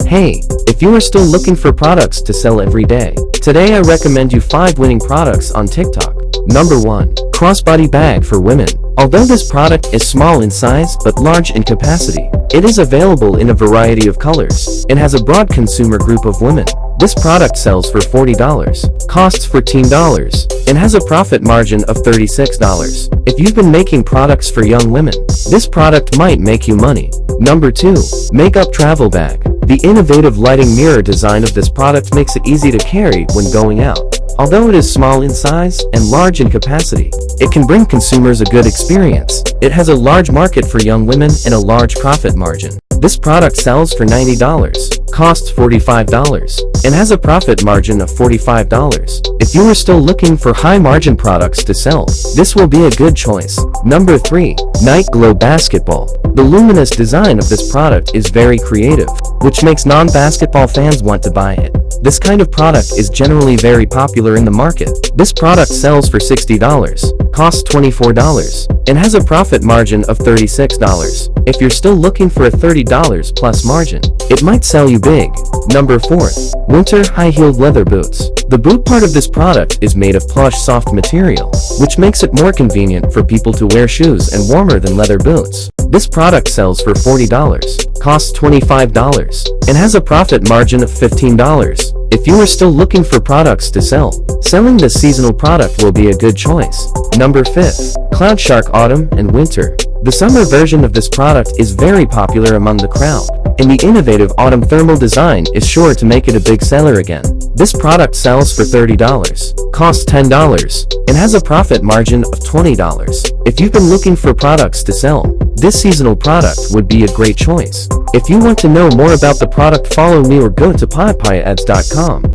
Hey, if you are still looking for products to sell every day, today I recommend you 5 winning products on TikTok. Number 1. Crossbody bag for women. Although this product is small in size but large in capacity, it is available in a variety of colors and has a broad consumer group of women. This product sells for $40, costs $14, and has a profit margin of $36. If you've been making products for young women, this product might make you money. Number 2. Makeup travel bag. The innovative lighting mirror design of this product makes it easy to carry when going out. Although it is small in size and large in capacity, it can bring consumers a good experience. It has a large market for young women and a large profit margin. This product sells for $90, costs $45, and has a profit margin of $45. If you are still looking for high-margin products to sell, this will be a good choice. Number 3. Night Glow Basketball. The luminous design of this product is very creative, which makes non-basketball fans want to buy it. This kind of product is generally very popular in the market. This product sells for $60, costs $24, and has a profit margin of $36. If you're still looking for a $30 plus margin, it might sell you big. Number 4. Winter high-heeled leather boots. The boot part of this product is made of plush soft material, which makes it more convenient for people to wear shoes and warmer than leather boots. This product sells for $40, costs $25, and has a profit margin of $15. If you are still looking for products to sell, selling this seasonal product will be a good choice. Number 5. Cloud Shark Autumn and Winter. The summer version of this product is very popular among the crowd, and the innovative autumn thermal design is sure to make it a big seller again. This product sells for $30, costs $10, and has a profit margin of $20. If you've been looking for products to sell, this seasonal product would be a great choice. If you want to know more about the product, follow me or go to Pipiads.com.